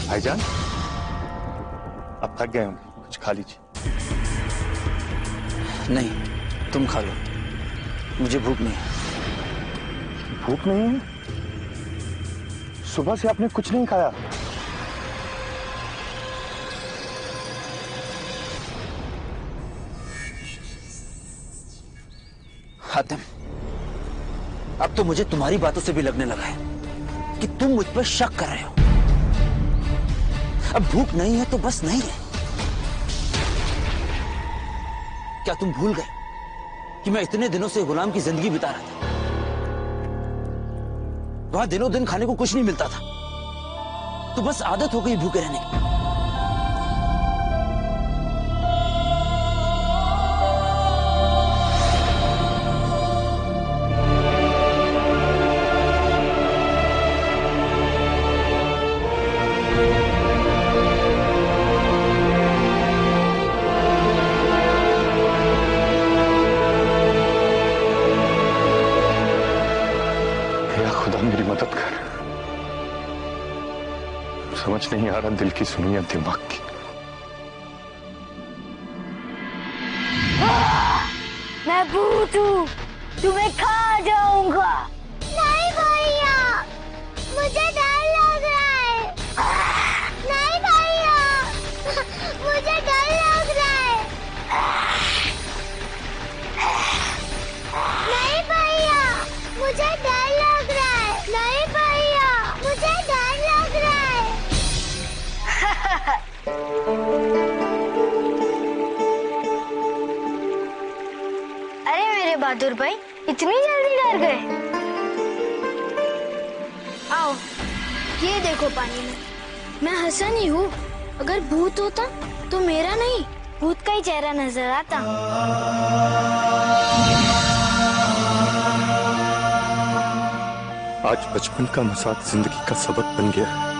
भाईजान, अब थक गए होंगे, कुछ खा लीजिए। नहीं, तुम खा लो, मुझे भूख नहीं है। भूख नहीं है? सुबह से आपने कुछ नहीं खाया? हातिम, अब तो मुझे तुम्हारी बातों से भी लगने लगा है कि तुम मुझ पर शक कर रहे हो। अब भूख नहीं है तो बस नहीं है। क्या तुम भूल गए कि मैं इतने दिनों से गुलाम की जिंदगी बिता रहा था? वहां दिनों दिन खाने को कुछ नहीं मिलता था, तो बस आदत हो गई भूखे रहने की। मेरी मदद कर। समझ नहीं आ रहा दिल की सुनी या दिमाग की। मैं भूत हूँ, तुम्हें खा जाऊंगा। नहीं भैया, मुझे डर लग रहा है। नहीं भैया, मुझे डर लग रहा है। नहीं भैया, मुझे डर लग रहा है। नहीं भैया, मुझे डर लग रहा है। अरे मेरे बहादुर भाई, इतनी जल्दी डर गए? आओ, ये देखो पानी में। मैं हसन ही हूँ। अगर भूत होता तो मेरा नहीं, भूत का ही चेहरा नजर आता। आज बचपन का मजाक जिंदगी का सबक बन गया है।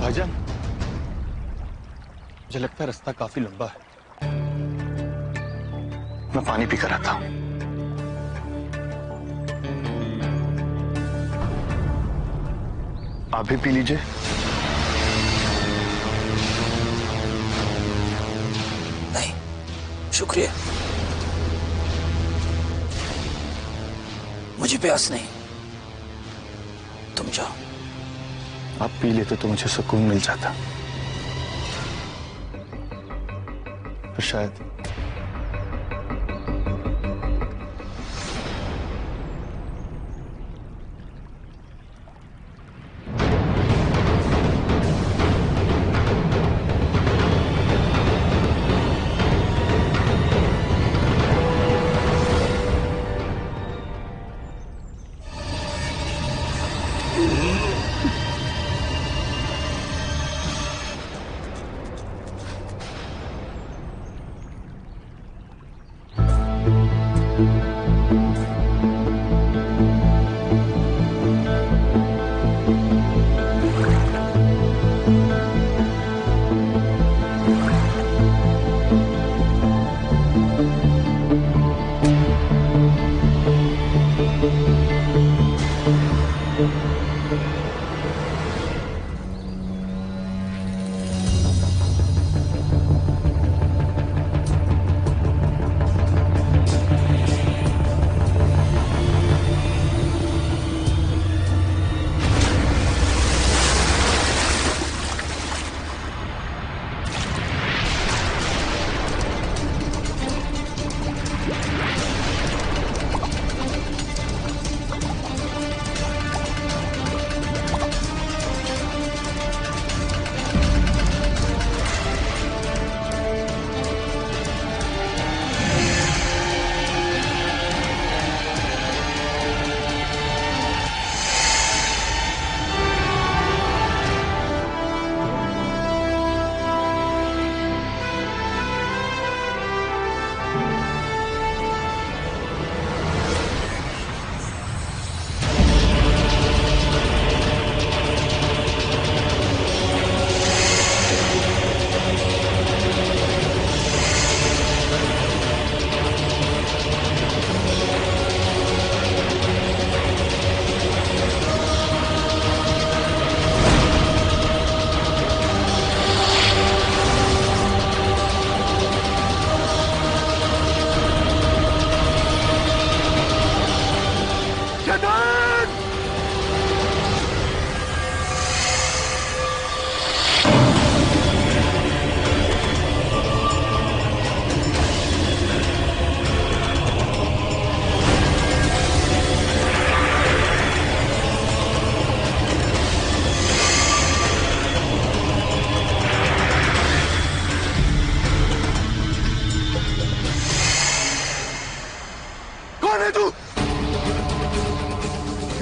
भाईजान, मुझे लगता है रास्ता काफी लंबा है। मैं पानी पी कर आता हूं। आप भी पी लीजिए। नहीं, शुक्रिया, मुझे प्यास नहीं। तुम जाओ। आप पी लेते तो मुझे सुकून मिल जाता। तो शायद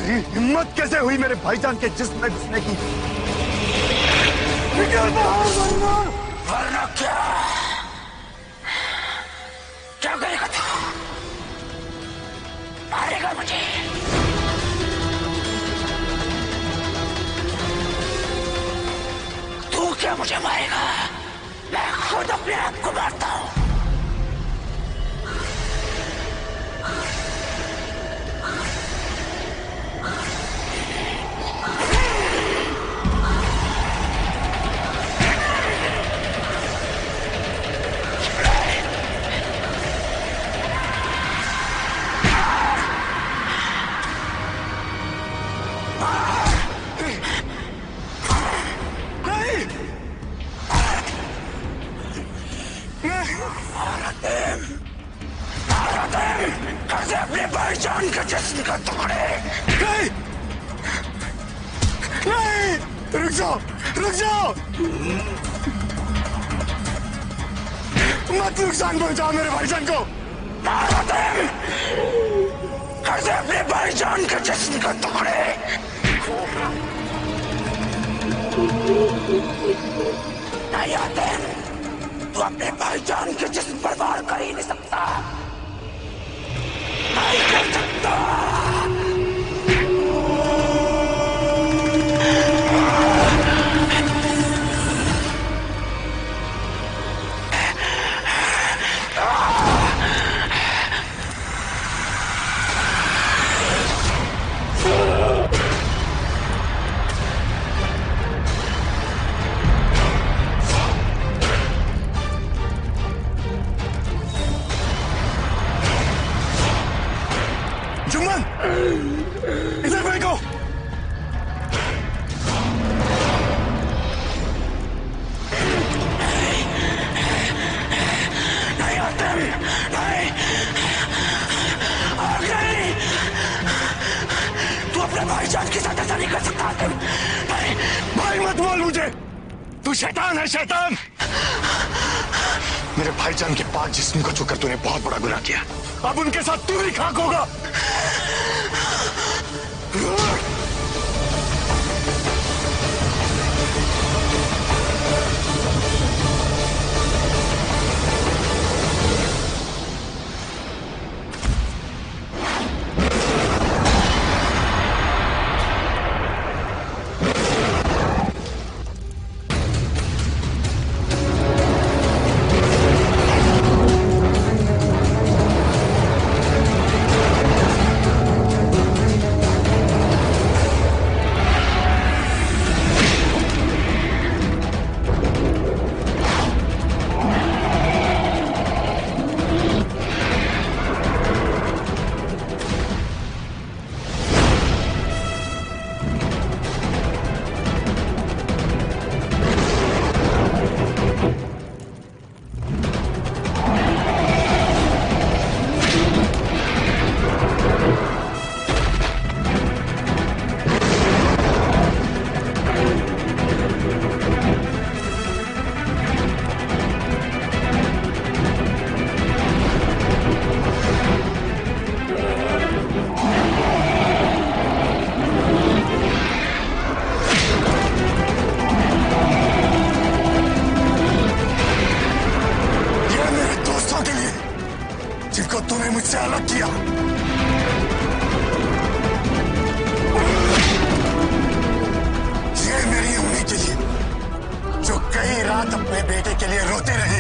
तेरी हिम्मत कैसे हुई मेरे भाईजान के जिस्म में घुसने की? निकल बाहर वरना क्या क्या करेगा तू? मारेगा मुझे? तू क्या मुझे मारेगा? मैं खुद अपने आप को मारता हूं। कैसे अपने भाईजान के जिस्म का टुकड़े? नहीं! नहीं! रुक जाओ! रुक जाओ! मत नुकसान पहुंचाओ मेरे भाईजान को! कैसे अपने भाईजान के जिस्म का टुकड़े? नहीं आते, तू अपने भाईजान के जिस्म पर वार कर ही नहीं सकता। नहीं कर सकता। जुम्मन! इधर फेंको! नहीं आते, नहीं। आ गई। तू अपने भाईजान के साथ ऐसा नहीं कर सकता आतिम। नहीं। भाई मत बोल मुझे! तू शैतान है, शैतान! मेरे भाईजान के पाक जिस्म को छूकर तूने बहुत बड़ा गुनाह किया। अब उनके साथ तू भी खाक होगा। जिनको तूने मुझसे अलग किया। ये मेरी उम्मीद के लिए जो कई रात अपने बेटे के लिए रोते रहे।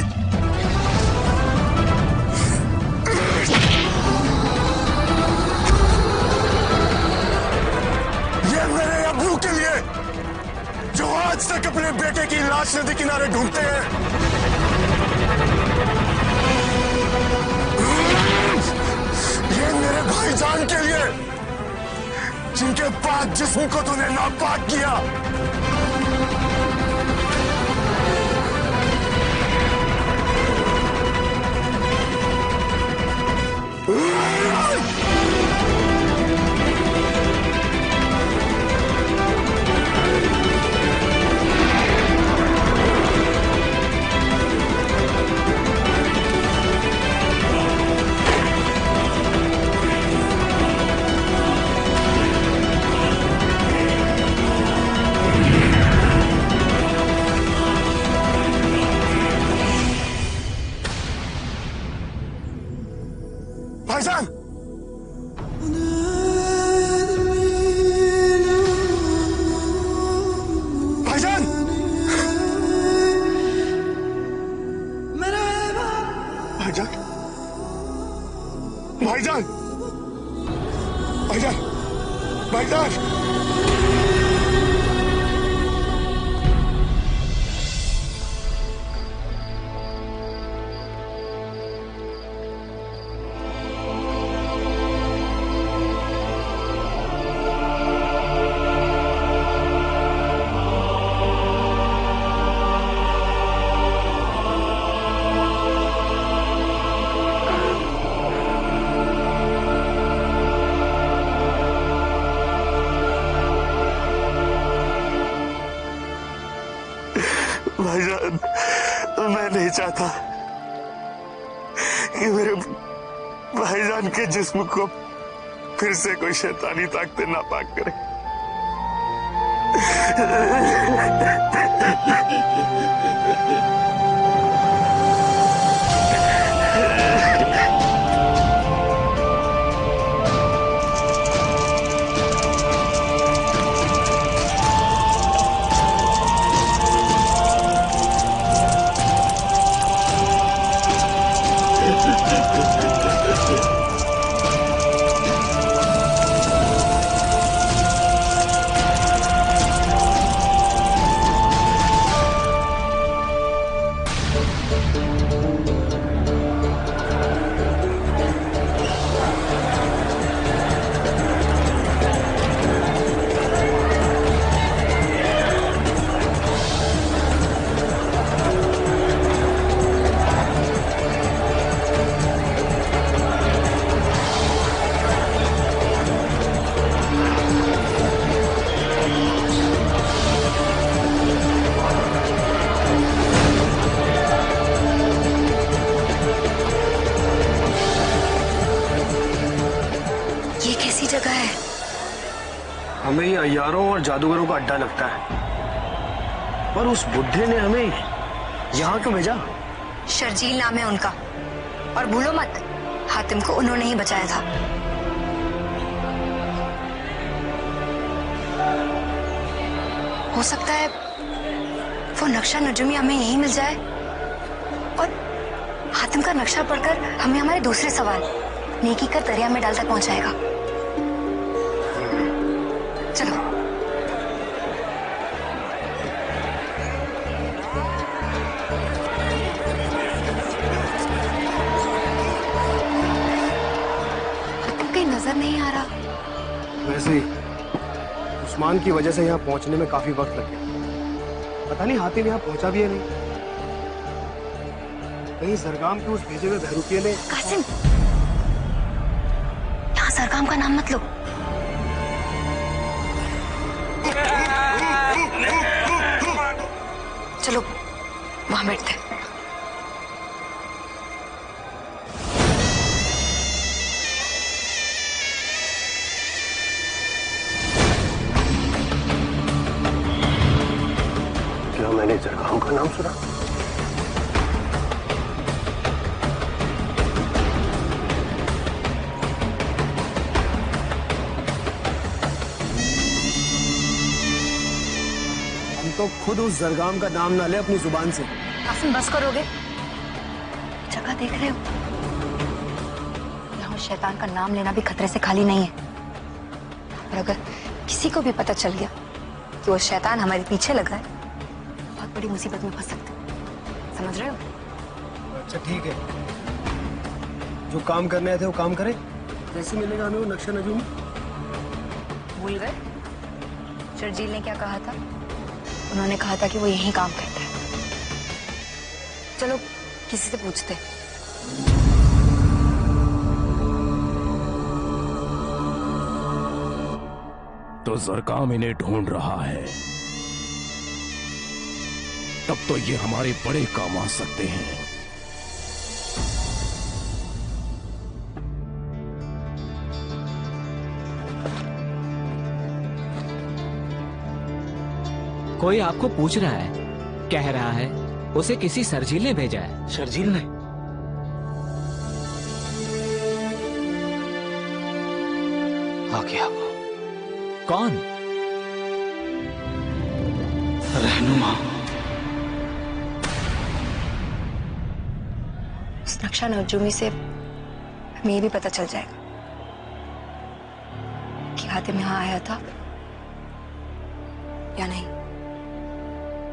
ये मेरे अब्बू के लिए जो आज तक अपने बेटे की लाश नदी किनारे ढूंढते हैं। ये मेरे भाईजान के लिए जिनके पाक जिस्म को तूने नापाक किया। भाईजान, भाईजान, मैं नहीं चाहता कि मेरे भाईजान के जिस्म को फिर से कोई शैतानी ताकतें नापाक करे। हमें ये अय्यारों और जादूगरों का अड्डा लगता है, पर उस बुड्ढे ने हमें यहाँ क्यों भेजा? शर्जील नाम है उनका, और भूलो मत, हातिम को उन्होंने ही बचाया था। हो सकता है वो नक्शा नजूमी हमें यहीं मिल जाए और हातिम का नक्शा पढ़कर हमें हमारे दूसरे सवाल नेकी का दरिया में डाल तक पहुंचाएगा। चलो। कहीं नजर नहीं आ रहा। वैसे ही उस्मान की वजह से यहाँ पहुंचने में काफी वक्त लग गया। पता नहीं हातिम यहाँ पहुंचा भी है नहीं। कहीं सरगाम के उस भेजे हुए बहरूपिये ने। कासिम, यहाँ सरगाम का नाम मत लो। चलो वहां बैठते हैं। क्या मैंने सरगाम का नाम सुना? तो खुद उस जरगाम का नाम ना ले अपनी जुबान से। कासिम, बस करोगे? जगह देख रहे हो? यहाँ शैतान का नाम लेना भी खतरे से खाली नहीं है। और अगर किसी को भी पता चल गया कि वो शैतान हमारे पीछे लगा है, बहुत बड़ी मुसीबत में फंस सकते हैं। समझ रहे हो? अच्छा ठीक है, जो काम करने आए थे वो काम करें। कैसे मिलेगा हमें वो नक्शा नजूमी? भूल गए? शर्जील ने क्या कहा था? उन्होंने कहा था कि वो यहीं काम करता है। चलो किसी से पूछते। तो जरकाम इन्हें ढूंढ रहा है, तब तो ये हमारे बड़े काम आ सकते हैं। कोई आपको पूछ रहा है, कह रहा है उसे किसी शर्जील ने भेजा है। शर्जील ने? आ गया वो। कौन? रहनुमा। उस नक्शा नजूमी से हमें ये भी पता चल जाएगा कि हातिम यहाँ आया था या नहीं।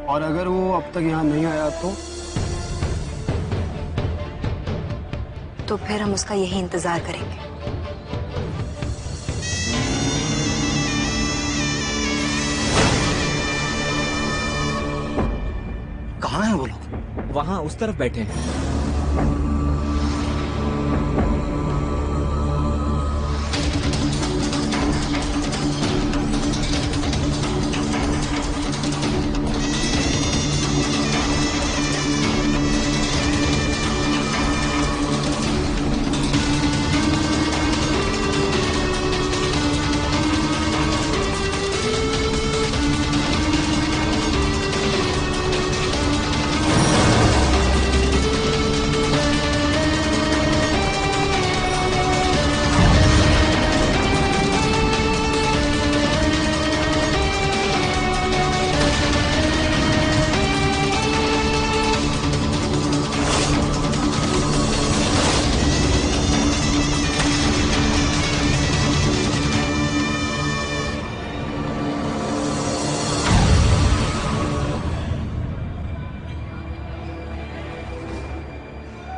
और अगर वो अब तक यहाँ नहीं आया तो फिर हम उसका यही इंतजार करेंगे। कहाँ है वो लोग? वहां उस तरफ बैठे हैं।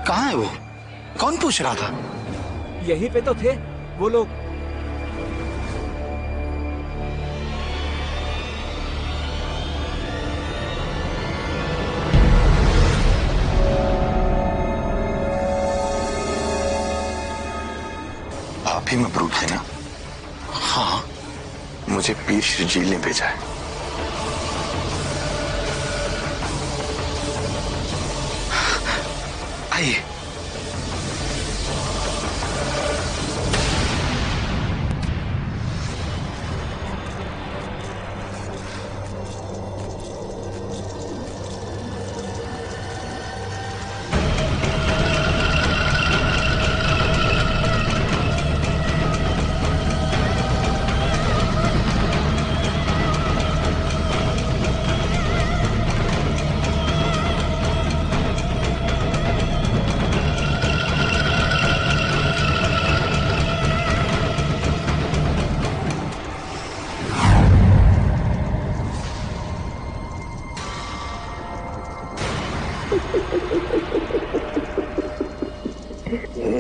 कहाँ है वो? कौन पूछ रहा था? यहीं पे तो थे वो लोग। आप ही मबरूक है ना? हाँ, मुझे पीर शर्जील ने भेजा है। आइए।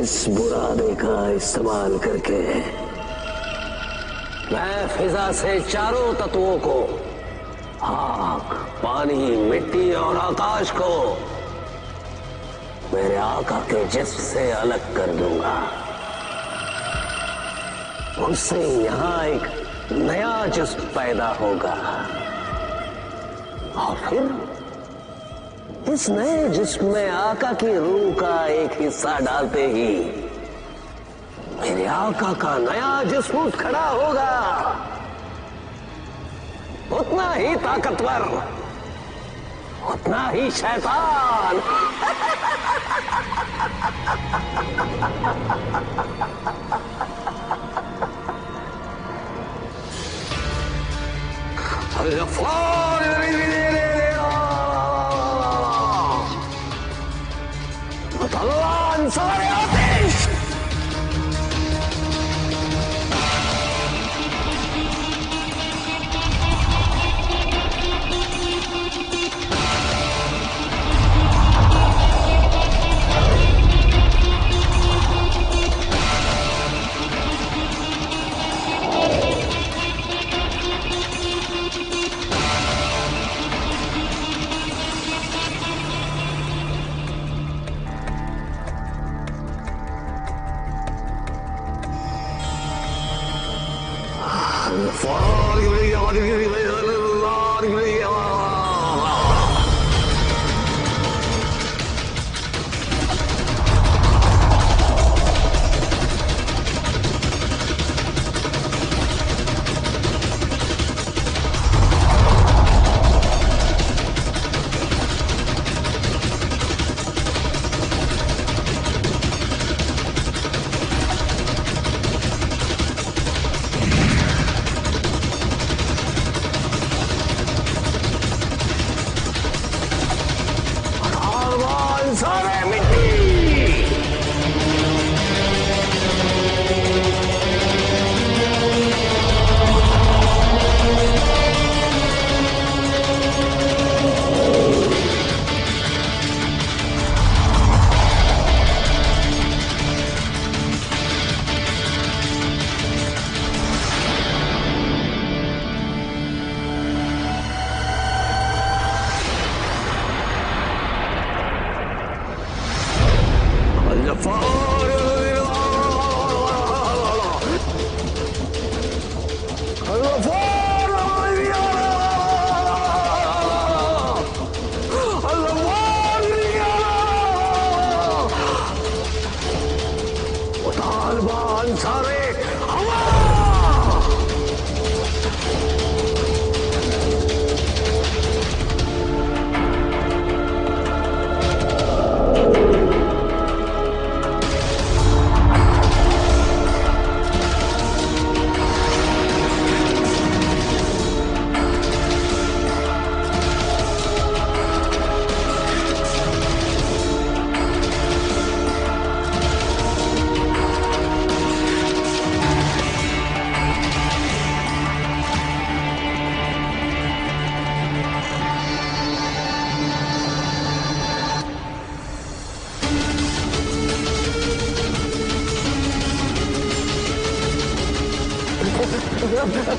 इस बुरादे का इस्तेमाल करके मैं फिजा से चारों तत्वों को, आग, पानी, मिट्टी और आकाश को मेरे आका के जिस्म से अलग कर दूंगा। उससे यहाँ एक नया जिस्म पैदा होगा और फिर इस नए जिस्म में आका की रूह का एक हिस्सा डालते ही मेरे आका का नया जिस्म उठ खड़ा होगा, उतना ही ताकतवर, उतना ही शैतान। सारे आतिश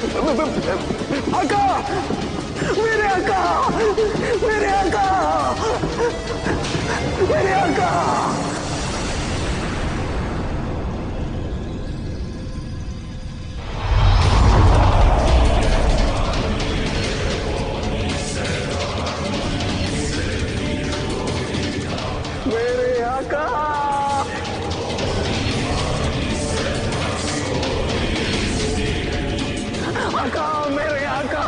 आका, मेरे आका, मेरे आका, मेरे आका। मेरे आका, आका, मेरे आका।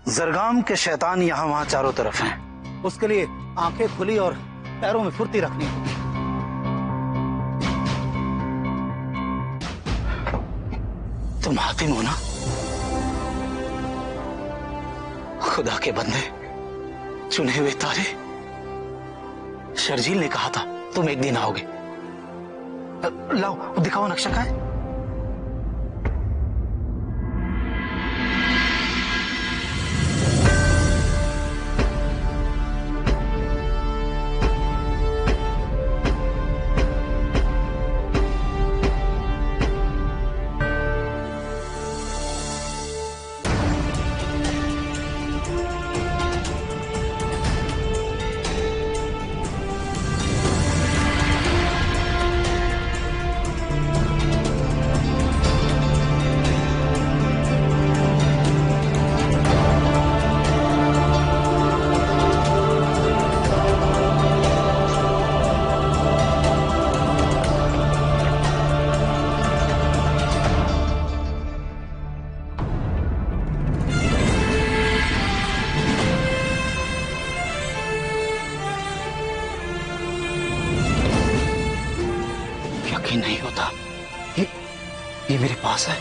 जरगाम के शैतान यहाँ वहाँ चारों तरफ हैं। उसके लिए आंखें खुली और पैरों में फुर्ती रखनी होगी। तुम हातिम हो ना? खुदा के बंदे, चुने हुए तारे। शर्जील ने कहा था तुम एक दिन आओगे। लाओ दिखाओ नक्शा कहाँ है? नहीं होता। ये मेरे पास है।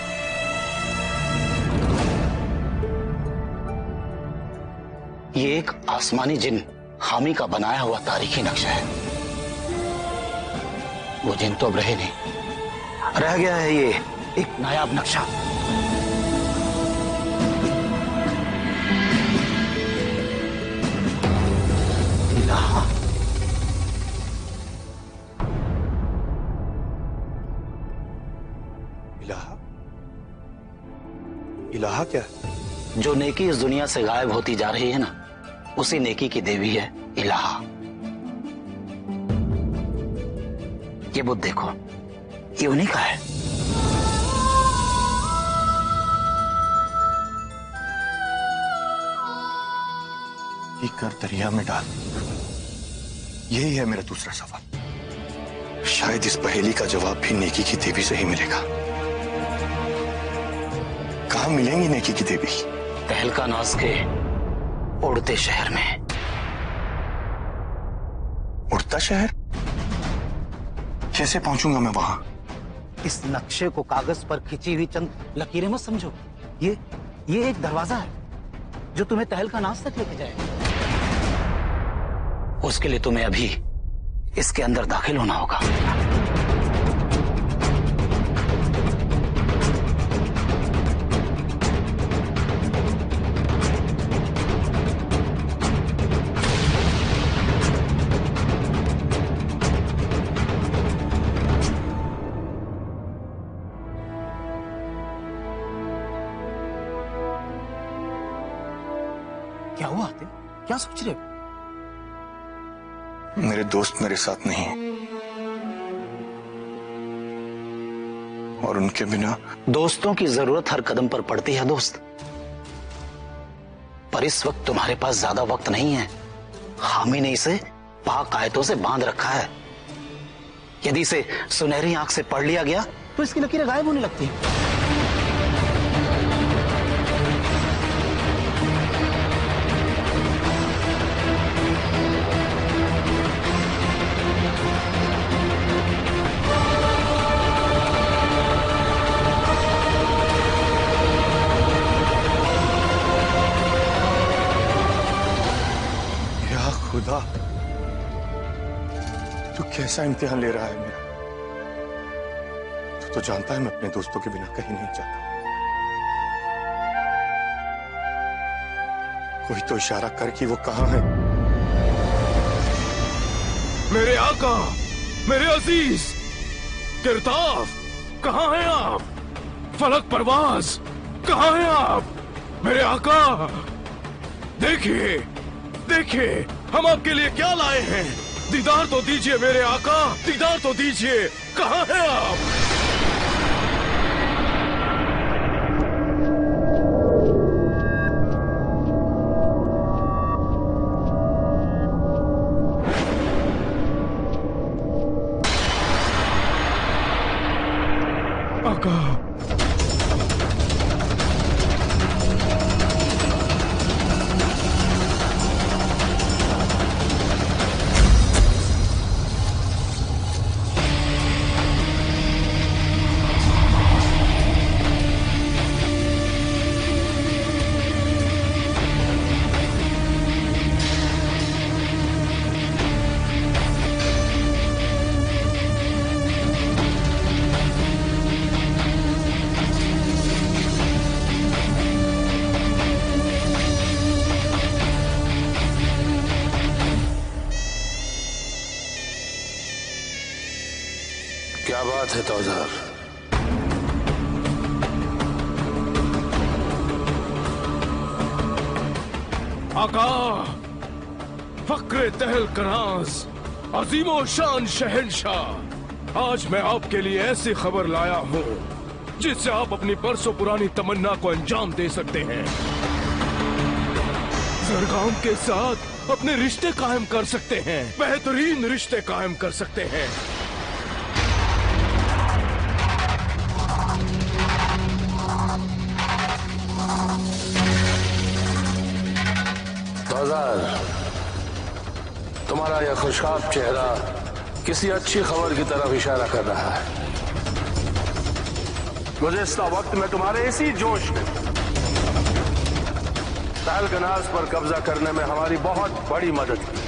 ये एक आसमानी जिन हामी का बनाया हुआ तारीखी नक्शा है। वो जिन तो अब रहे नहीं, रह गया है ये एक नायाब नक्शा। इलाहा। इलाहा? इलाहा क्या? जो नेकी इस दुनिया से गायब होती जा रही है ना, उसी नेकी की देवी है इलाहा। ये बुद्ध देखो, ये उन्हीं का है। ये कर दरिया में डाल। यही है मेरा दूसरा सवाल। शायद इस पहेली का जवाब भी नेकी की देवी से ही मिलेगा। कहाँ मिलेंगी नेकी की देवी? तहलका नाज के उड़ते शहर में। उड़ता शहर? कैसे पहुंचूंगा मैं वहां? इस नक्शे को कागज पर खिंची हुई चंद लकीरें मत समझो। ये एक दरवाजा है जो तुम्हें तहलका नाज तक लेके जाएगा। उसके लिए तुम्हें अभी इसके अंदर दाखिल होना होगा। क्या हुआ आते? क्या सोच रहे हो? मेरे दोस्त मेरे साथ नहीं और उनके बिना। दोस्तों की जरूरत हर कदम पर पड़ती है दोस्त, पर इस वक्त तुम्हारे पास ज्यादा वक्त नहीं है। हामी ने इसे पाक आयतों से बांध रखा है। यदि इसे सुनहरी आंख से पढ़ लिया गया तो इसकी लकीरें गायब होने लगती हैं। खुदा, तू कैसा इम्तिहान ले रहा है मेरा? तो जानता है मैं अपने दोस्तों के बिना कहीं नहीं जाता। कोई तो इशारा कर कि वो कहां है। मेरे आका, मेरे अजीज किरताफ, कहां हैं आप? फलक परवाज, कहां हैं आप? मेरे आका, देखिए देखिए, हम आपके लिए क्या लाए हैं। दीदार तो दीजिए मेरे आका, दीदार तो दीजिए। कहां हैं आप? आका, क्या बात है तौजार? आका, फक्रे तहल करास, अजीमो शान शहनशाह, आज मैं आपके लिए ऐसी खबर लाया हूँ जिससे आप अपनी बरसों पुरानी तमन्ना को अंजाम दे सकते हैं। जरगाम के साथ अपने रिश्ते कायम कर सकते हैं, बेहतरीन रिश्ते कायम कर सकते हैं। तौजार, तुम्हारा यह खुशखाब चेहरा किसी अच्छी खबर की तरफ इशारा कर रहा है। गुज़िश्ता वक्त में तुम्हारे इसी जोश में तहलकनास पर कब्जा करने में हमारी बहुत बड़ी मदद की।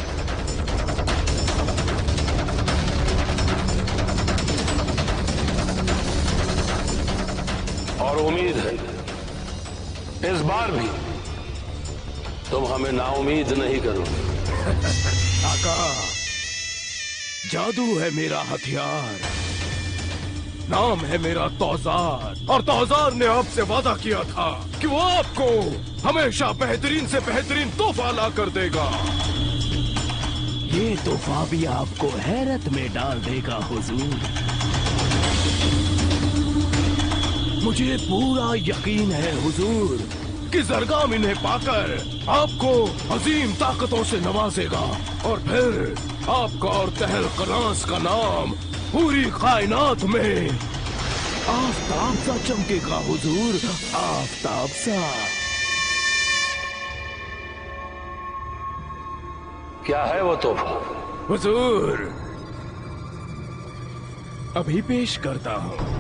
और उम्मीद है इस बार भी तुम हमें नाउमीद नहीं करोगे। आका, जादू है मेरा हथियार, नाम है मेरा तौजार, और तौजार ने आपसे वादा किया था कि वो आपको हमेशा बेहतरीन से बेहतरीन तोहफा ला कर देगा। ये तोहफा भी आपको हैरत में डाल देगा हुजूर। मुझे पूरा यकीन है हुजूर कि जरगाम इन्हें पाकर आपको अजीम ताकतों से नवाजेगा, और फिर आपका और तहल कलास का नाम पूरी कायनात में आफताब सा चमकेगा हुजूर, आफताब सा। क्या है वो तोहफा? हुजूर, अभी पेश करता हूँ।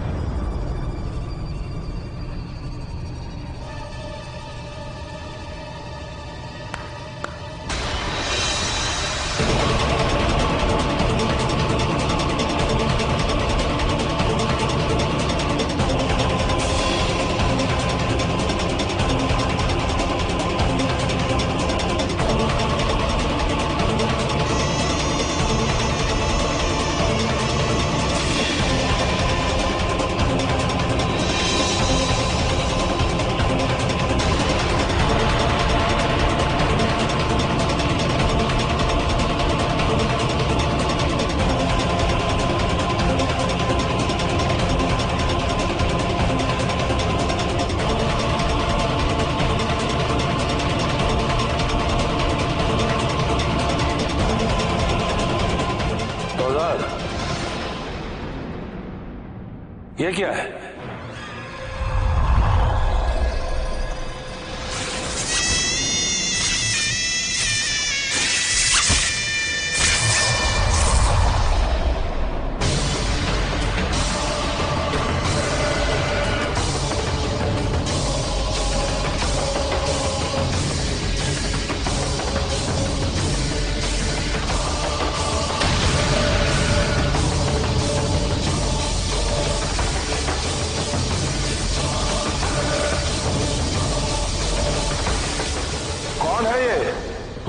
ये क्या है?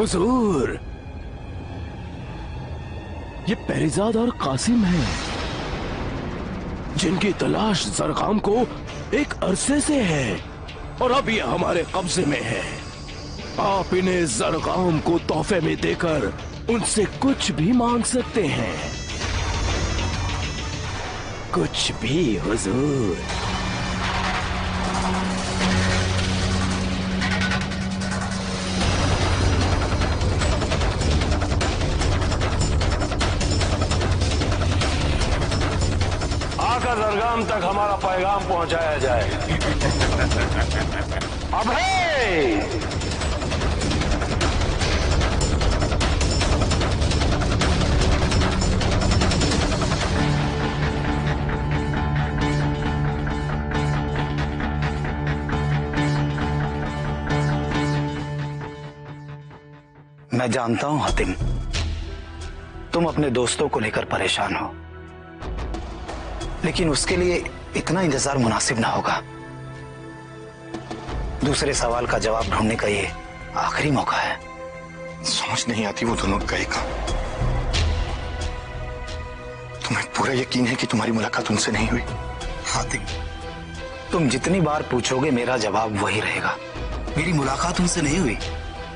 हुजूर, ये पेरिजाद और कासिम हैं, जिनकी तलाश जरगाम को एक अरसे से है और अब ये हमारे कब्जे में है। आप इन्हें जरगाम को तोहफे में देकर उनसे कुछ भी मांग सकते हैं, कुछ भी हुजूर। आकर दरगाम तक हमारा पैगाम पहुंचाया जाए। अब है मैं जानता हूं हातिम, तुम अपने दोस्तों को लेकर परेशान हो, लेकिन उसके लिए इतना इंतजार मुनासिब ना होगा। दूसरे सवाल का जवाब ढूंढने का ये आखिरी मौका है। समझ नहीं आती वो दोनों गए कहां? तुम्हें पूरा यकीन है कि तुम्हारी मुलाकात उनसे नहीं हुई? हातिम, तुम जितनी बार पूछोगे मेरा जवाब वही रहेगा। मेरी मुलाकात उनसे नहीं हुई।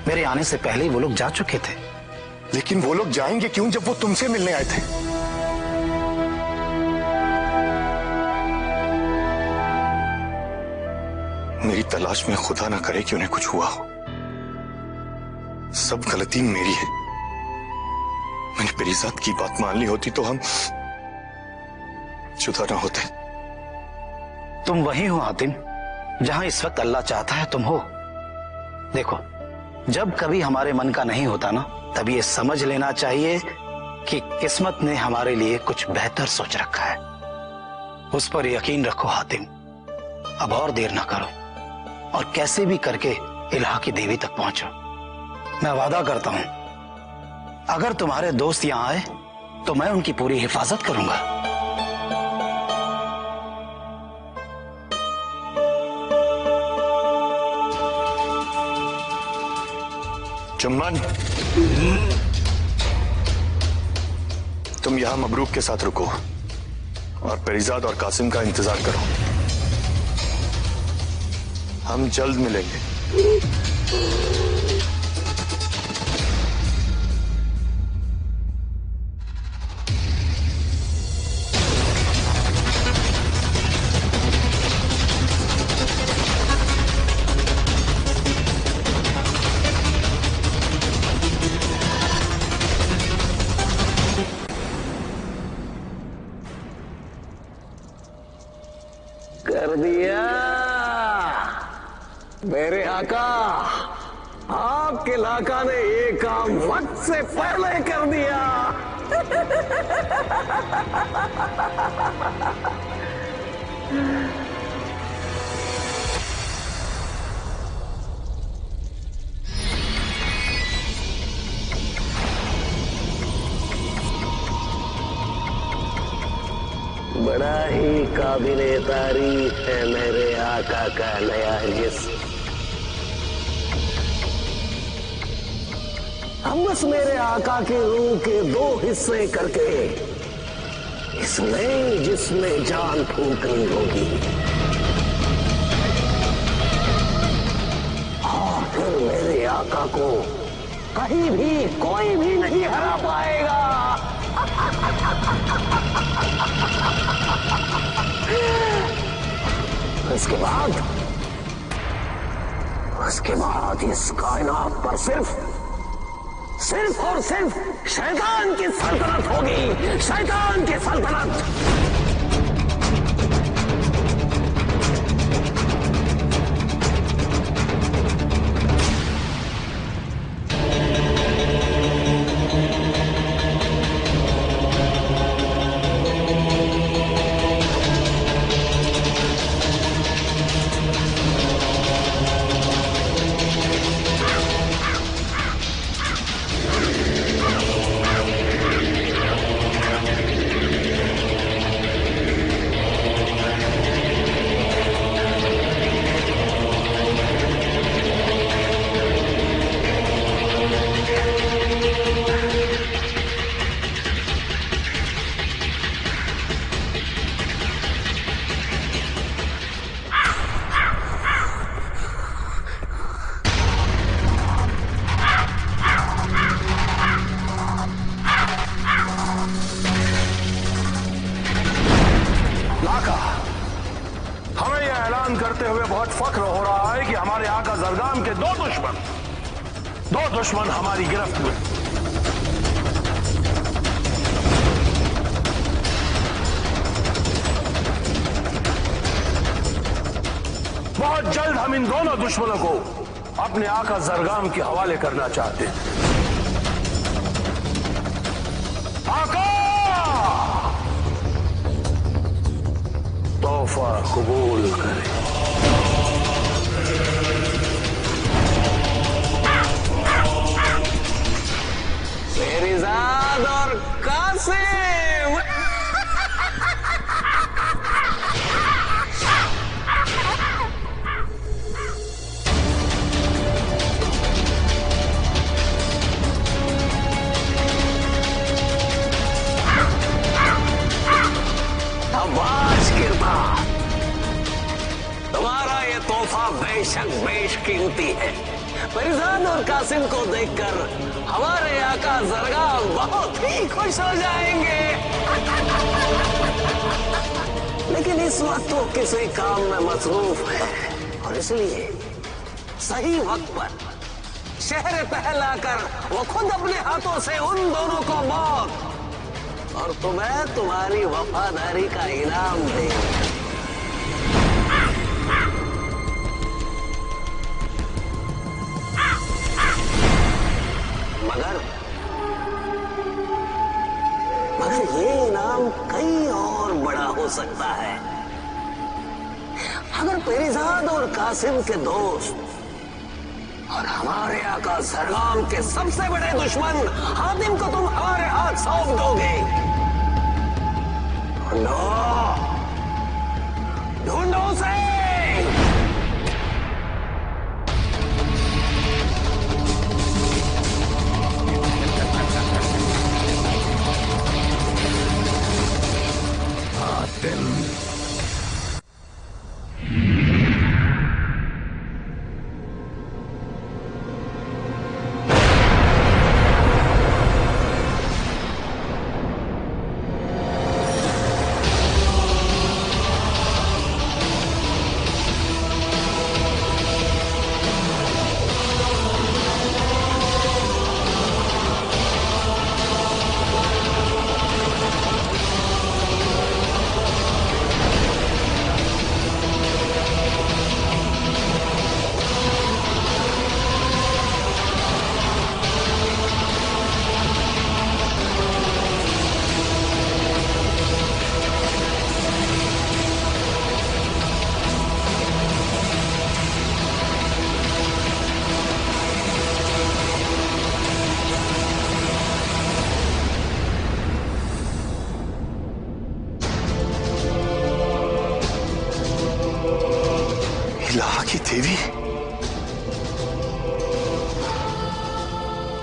मेरे आने से पहले ही वो लोग जा चुके थे। लेकिन वो लोग जाएंगे क्यों जब वो तुमसे मिलने आए थे? मेरी तलाश में खुदा ना करे कि उन्हें कुछ हुआ हो। सब गलती मेरी है। मैंने पेरिजाद की बात मान ली होती तो हम जुदा ना होते। तुम वही हो हातिम जहां इस वक्त अल्लाह चाहता है तुम हो। देखो, जब कभी हमारे मन का नहीं होता ना, तब ये समझ लेना चाहिए कि किस्मत ने हमारे लिए कुछ बेहतर सोच रखा है। उस पर यकीन रखो हातिम। अब और देर ना करो और कैसे भी करके इलाहा की देवी तक पहुंचो। मैं वादा करता हूं, अगर तुम्हारे दोस्त यहां आए तो मैं उनकी पूरी हिफाजत करूंगा। चुम्मन, तुम यहां मबरूक के साथ रुको और पेरिजाद और कासिम का इंतजार करो। हम जल्द मिलेंगे। कर दिया मेरे आका। आपके लाका ने ये काम वक्त से पहले कर दिया। बड़ा ही काबिले तारीफ है मेरे आका का नया जिस्म। हम बस मेरे आका की रूह के दो हिस्से करके इस नए जिस्म जान फूंकनी होगी और फिर मेरे आका को कहीं भी कोई भी नहीं हरा पाएगा। उसके बाद इस कायनात पर सिर्फ और सिर्फ शैतान की सल्तनत होगी, शैतान की सल्तनत। आका, हमें यह ऐलान करते हुए बहुत फख्र हो रहा है कि हमारे आका जरगाम के दो दुश्मन हमारी गिरफ्त में। बहुत जल्द हम इन दोनों दुश्मनों को अपने आका जरगाम के हवाले करना चाहते हैं। आका, तोहफा कबूल करें। शेरजाद और कासिम, तुम्हारा ये तोहफा बेशक बेशकीमती है। फरीजाद और कासिम को देखकर हमारे आका जरगाम बहुत ही खुश हो जाएंगे। लेकिन इस वक्त वो किसी काम में मसरूफ है और इसलिए सही वक्त पर शहर पहलाकर वो खुद अपने हाथों से उन दोनों को मौत और तुम्हें तुम्हारी वफादारी का इनाम देंगे। मगर ये इनाम कई और बड़ा हो सकता है। अगर पेरीजाद और कासिम के दोस्त और हमारे आका जरगाम के सबसे बड़े दुश्मन हातिम को तुम हमारे हाथ सौंप दोगे, ढूंढो उसे। इलाहा की देवी,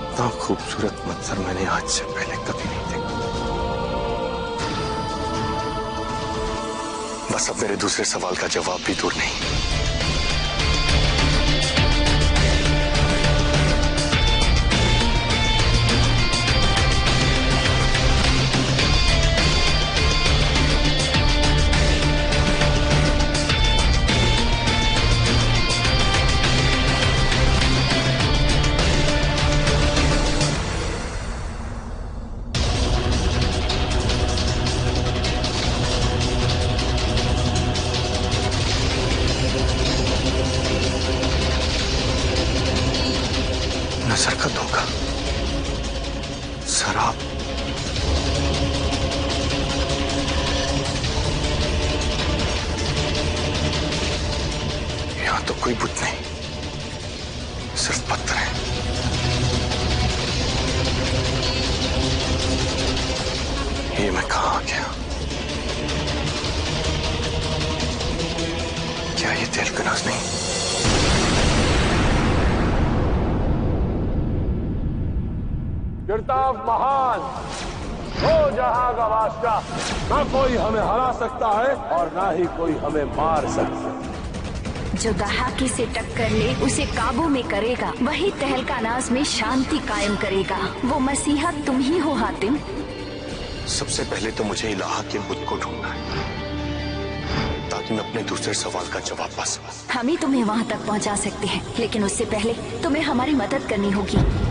इतना खूबसूरत मंजर मैंने आज से पहले कभी नहीं देखा। बस अब मेरे दूसरे सवाल का जवाब भी दूर नहीं। नजर का धोखा, शराब, यहां तो कोई बुत नहीं, सिर्फ पत्थर है। ये मैं कहां आ गया? क्या ये तेलकनाज नहीं? गिरताफ महान, वो जहां का बादशाह, ना कोई हमें हरा सकता है और ना ही कोई हमें मार सकता है। जो दहाकी से टक्कर ले उसे काबू में करेगा, वही तहलकानाज में शांति कायम करेगा। वो मसीहा तुम ही हो हातिम। सबसे पहले तो मुझे इलाहा के बुत को ढूंढना है, ताकि मैं अपने दूसरे सवाल का जवाब पा सकूं। हम ही तुम्हें वहाँ तक पहुँचा सकते हैं, लेकिन उससे पहले तुम्हें हमारी मदद करनी होगी।